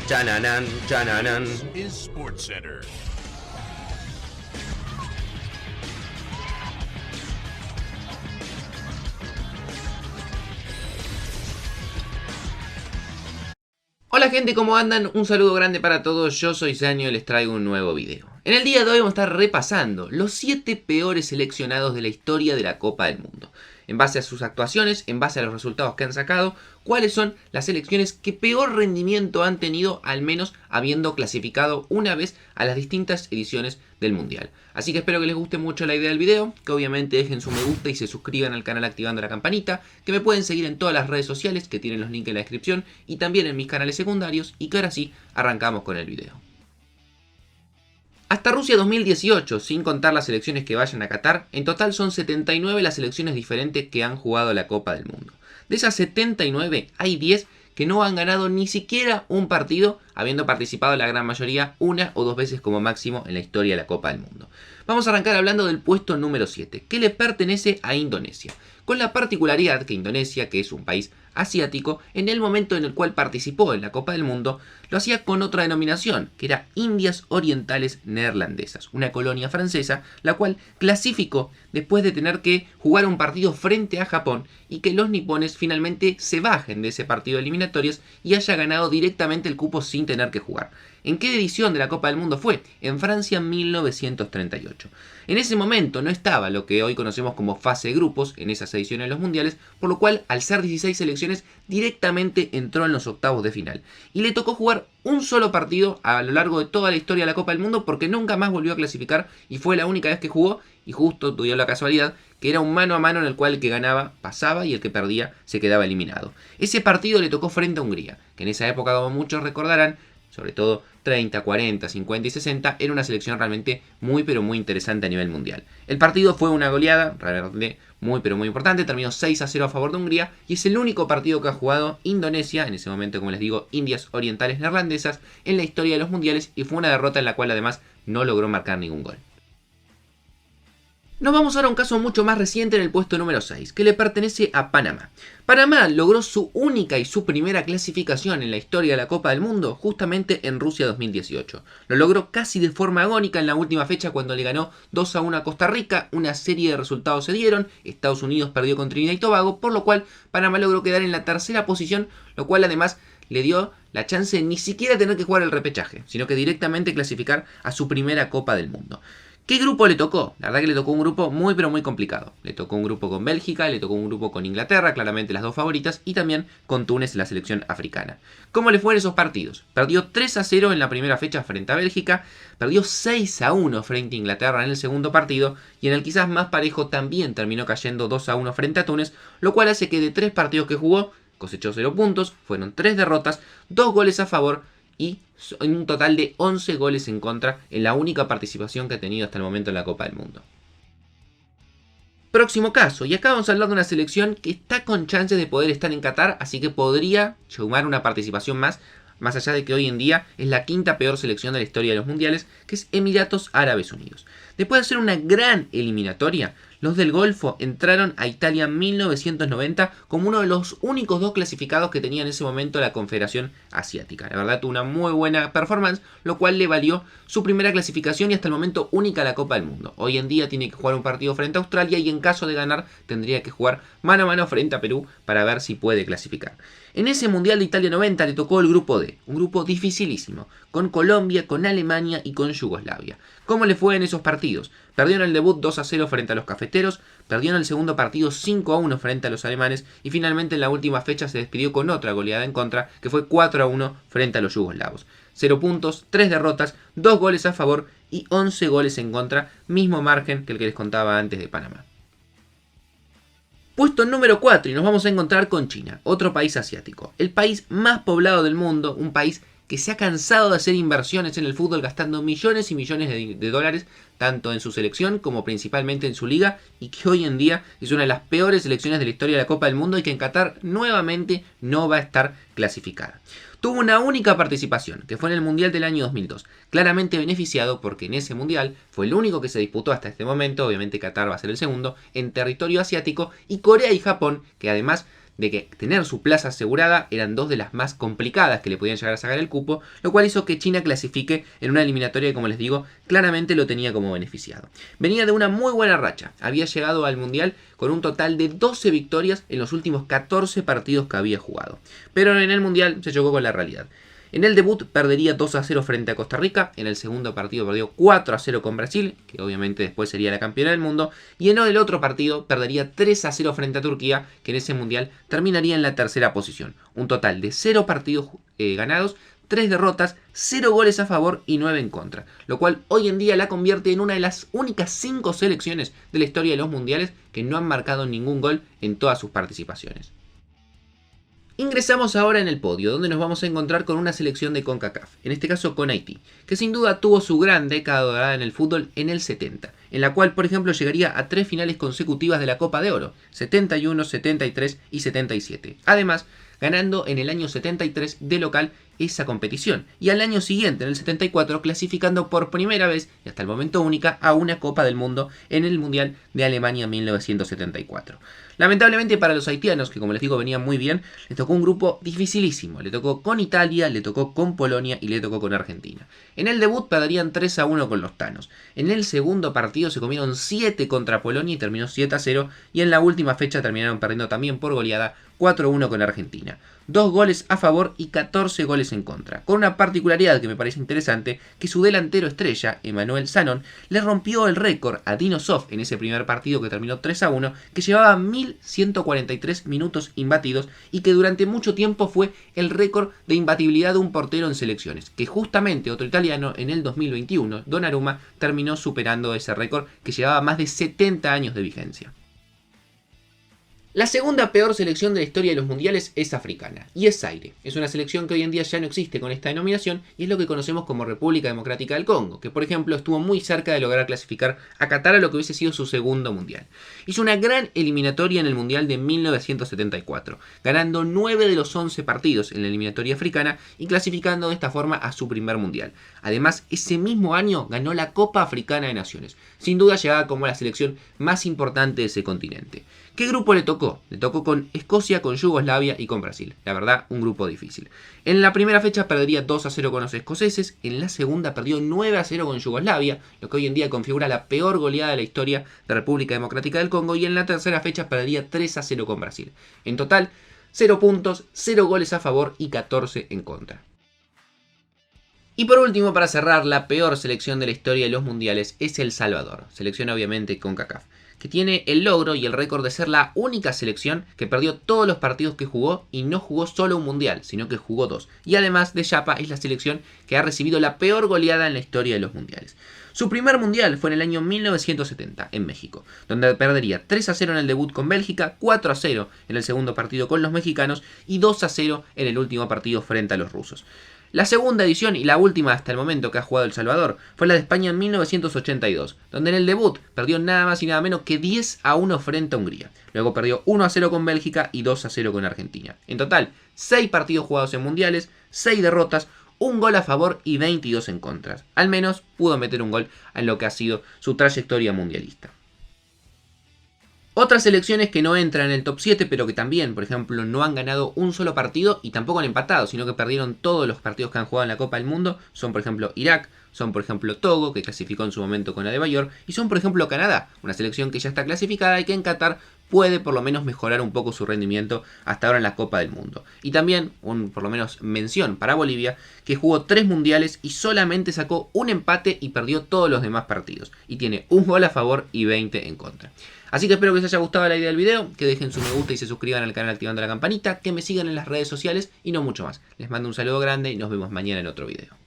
Chananan, chananan. is SportsCenter. Hola gente, ¿cómo andan? Un saludo grande para todos, yo soy Sanio y les traigo un nuevo video. En el día de hoy vamos a estar repasando los 7 peores seleccionados de la historia de la Copa del Mundo. En base a sus actuaciones, en base a los resultados que han sacado, cuáles son las selecciones que peor rendimiento han tenido, al menos habiendo clasificado una vez a las distintas ediciones del Mundial. Así que espero que les guste mucho la idea del video, que obviamente dejen su me gusta y se suscriban al canal activando la campanita, que me pueden seguir en todas las redes sociales que tienen los links en la descripción y también en mis canales secundarios, y que ahora sí, arrancamos con el video. Hasta Rusia 2018, sin contar las selecciones que vayan a Qatar, en total son 79 las selecciones diferentes que han jugado la Copa del Mundo. De esas 79, hay 10 que no han ganado ni siquiera un partido, habiendo participado la gran mayoría una o dos veces como máximo en la historia de la Copa del Mundo. Vamos a arrancar hablando del puesto número 7, que le pertenece a Indonesia, con la particularidad que Indonesia, que es un país asiático, en el momento en el cual participó en la Copa del Mundo, lo hacía con otra denominación, que era Indias Orientales Neerlandesas, una colonia francesa, la cual clasificó después de tener que jugar un partido frente a Japón y que los nipones finalmente se bajen de ese partido de eliminatorias y haya ganado directamente el cupo sin tener que jugar. ¿En qué edición de la Copa del Mundo fue? En Francia 1938. En ese momento no estaba lo que hoy conocemos como fase de grupos en esas ediciones de los mundiales, por lo cual al ser 16 selecciones directamente entró en los octavos de final. Y le tocó jugar un solo partido a lo largo de toda la historia de la Copa del Mundo porque nunca más volvió a clasificar y fue la única vez que jugó, y justo tuvo la casualidad que era un mano a mano en el cual el que ganaba pasaba y el que perdía se quedaba eliminado. Ese partido le tocó frente a Hungría, que en esa época, como muchos recordarán, sobre todo 30, 40, 50 y 60, era una selección realmente muy pero muy interesante a nivel mundial. El partido fue una goleada, realmente muy pero muy importante, terminó 6-0 a favor de Hungría y es el único partido que ha jugado Indonesia, en ese momento como les digo, Indias Orientales Neerlandesas, en la historia de los mundiales, y fue una derrota en la cual además no logró marcar ningún gol. Nos vamos ahora a un caso mucho más reciente en el puesto número 6, que le pertenece a Panamá. Panamá logró su única y su primera clasificación en la historia de la Copa del Mundo justamente en Rusia 2018. Lo logró casi de forma agónica en la última fecha cuando le ganó 2-1 a Costa Rica. Una serie de resultados se dieron, Estados Unidos perdió con Trinidad y Tobago, por lo cual Panamá logró quedar en la tercera posición, lo cual además le dio la chance de ni siquiera tener que jugar el repechaje, sino que directamente clasificar a su primera Copa del Mundo. ¿Qué grupo le tocó? La verdad que le tocó un grupo muy pero muy complicado. Le tocó un grupo con Bélgica, le tocó un grupo con Inglaterra, claramente las dos favoritas, y también con Túnez, la selección africana. ¿Cómo le fue en esos partidos? Perdió 3-0 en la primera fecha frente a Bélgica, perdió 6-1 frente a Inglaterra en el segundo partido, y en el quizás más parejo también terminó cayendo 2-1 frente a Túnez, lo cual hace que de 3 partidos que jugó, cosechó 0 puntos, fueron 3 derrotas, 2 goles a favor, y en un total de 11 goles en contra en la única participación que ha tenido hasta el momento en la Copa del Mundo. Próximo caso, y acá vamos a hablar de una selección que está con chances de poder estar en Qatar, así que podría sumar una participación más allá de que hoy en día es la quinta peor selección de la historia de los mundiales, que es Emiratos Árabes Unidos. Después de hacer una gran eliminatoria, los del Golfo entraron a Italia en 1990 como uno de los únicos dos clasificados que tenía en ese momento la Confederación Asiática. La verdad tuvo una muy buena performance, lo cual le valió su primera clasificación y hasta el momento única a la Copa del Mundo. Hoy en día tiene que jugar un partido frente a Australia y en caso de ganar tendría que jugar mano a mano frente a Perú para ver si puede clasificar. En ese Mundial de Italia 90 le tocó el grupo D, un grupo dificilísimo, con Colombia, con Alemania y con Yugoslavia. ¿Cómo le fue en esos partidos? Perdió en el debut 2-0 frente a los cafeteros, perdió en el segundo partido 5-1 frente a los alemanes y finalmente en la última fecha se despidió con otra goleada en contra que fue 4-1 frente a los yugoslavos. 0 puntos, 3 derrotas, 2 goles a favor y 11 goles en contra, mismo margen que el que les contaba antes de Panamá. Puesto número 4 y nos vamos a encontrar con China, otro país asiático, el país más poblado del mundo, un país que se ha cansado de hacer inversiones en el fútbol gastando millones y millones de dólares, tanto en su selección como principalmente en su liga, y que hoy en día es una de las peores selecciones de la historia de la Copa del Mundo y que en Qatar nuevamente no va a estar clasificada. Tuvo una única participación, que fue en el Mundial del año 2002, claramente beneficiado porque en ese Mundial fue el único que se disputó hasta este momento, obviamente Qatar va a ser el segundo, en territorio asiático, y Corea y Japón, que además de que tener su plaza asegurada eran dos de las más complicadas que le podían llegar a sacar el cupo, lo cual hizo que China clasifique en una eliminatoria que, como les digo, claramente lo tenía como beneficiado. Venía de una muy buena racha, había llegado al Mundial con un total de 12 victorias en los últimos 14 partidos que había jugado, pero en el Mundial se chocó con la realidad. En el debut perdería 2-0 frente a Costa Rica, en el segundo partido perdió 4-0 con Brasil, que obviamente después sería la campeona del mundo, y en el otro partido perdería 3-0 frente a Turquía, que en ese mundial terminaría en la tercera posición. Un total de 0 partidos ganados, 3 derrotas, 0 goles a favor y 9 en contra, lo cual hoy en día la convierte en una de las únicas 5 selecciones de la historia de los mundiales que no han marcado ningún gol en todas sus participaciones. Ingresamos ahora en el podio, donde nos vamos a encontrar con una selección de CONCACAF, en este caso con Haití, que sin duda tuvo su gran década dorada en el fútbol en el 70, en la cual, por ejemplo, llegaría a 3 finales consecutivas de la Copa de Oro, 71, 73 y 77. Además, ganando en el año 73 de local esa competición, y al año siguiente, en el 74, clasificando por primera vez, y hasta el momento única, a una Copa del Mundo en el Mundial de Alemania 1974. Lamentablemente para los haitianos, que como les digo venían muy bien, les tocó un grupo dificilísimo. Le tocó con Italia, le tocó con Polonia y le tocó con Argentina. En el debut perderían 3-1 con los tanos. En el segundo partido se comieron 7 contra Polonia y terminó 7-0. Y en la última fecha terminaron perdiendo también por goleada 4-1 con Argentina. 2 goles a favor y 14 goles en contra. Con una particularidad que me parece interesante, que su delantero estrella, Emmanuel Sanon, le rompió el récord a Dino Zoff en ese primer partido que terminó 3-1, que llevaba 1143 minutos imbatidos y que durante mucho tiempo fue el récord de imbatibilidad de un portero en selecciones, que justamente otro italiano en el 2021, Donnarumma, terminó superando ese récord que llevaba más de 70 años de vigencia. La segunda peor selección de la historia de los mundiales es africana, y es Zaire. Es una selección que hoy en día ya no existe con esta denominación y es lo que conocemos como República Democrática del Congo, que por ejemplo estuvo muy cerca de lograr clasificar a Qatar a lo que hubiese sido su segundo mundial. Hizo una gran eliminatoria en el mundial de 1974, ganando 9 de los 11 partidos en la eliminatoria africana y clasificando de esta forma a su primer mundial. Además, ese mismo año ganó la Copa Africana de Naciones, sin duda llegada como la selección más importante de ese continente. ¿Qué grupo le tocó? Le tocó con Escocia, con Yugoslavia y con Brasil. La verdad, un grupo difícil. En la primera fecha perdería 2-0 con los escoceses, en la segunda perdió 9-0 con Yugoslavia, lo que hoy en día configura la peor goleada de la historia de República Democrática del Congo, y en la tercera fecha perdería 3-0 con Brasil. En total, 0 puntos, 0 goles a favor y 14 en contra. Y por último, para cerrar, la peor selección de la historia de los mundiales es El Salvador, selección obviamente CONCACAF, que tiene el logro y el récord de ser la única selección que perdió todos los partidos que jugó y no jugó solo un mundial, sino que jugó 2. Y además de Yapa es la selección que ha recibido la peor goleada en la historia de los mundiales. Su primer mundial fue en el año 1970 en México, donde perdería 3-0 en el debut con Bélgica, 4-0 en el segundo partido con los mexicanos y 2-0 en el último partido frente a los rusos. La segunda edición y la última hasta el momento que ha jugado El Salvador fue la de España en 1982, donde en el debut perdió nada más y nada menos que 10-1 frente a Hungría. Luego perdió 1-0 con Bélgica y 2-0 con Argentina. En total, 6 partidos jugados en mundiales, 6 derrotas, 1 gol a favor y 22 en contra. Al menos pudo meter un gol en lo que ha sido su trayectoria mundialista. Otras selecciones que no entran en el top 7, pero que también, por ejemplo, no han ganado un solo partido y tampoco han empatado, sino que perdieron todos los partidos que han jugado en la Copa del Mundo, son por ejemplo Irak, son por ejemplo Togo, que clasificó en su momento con la de Bayor, y son por ejemplo Canadá, una selección que ya está clasificada y que en Qatar puede por lo menos mejorar un poco su rendimiento hasta ahora en la Copa del Mundo. Y también, por lo menos mención para Bolivia, que jugó 3 mundiales y solamente sacó un empate y perdió todos los demás partidos. Y tiene 1 gol a favor y 20 en contra. Así que espero que les haya gustado la idea del video, que dejen su me gusta y se suscriban al canal activando la campanita, que me sigan en las redes sociales y no mucho más. Les mando un saludo grande y nos vemos mañana en otro video.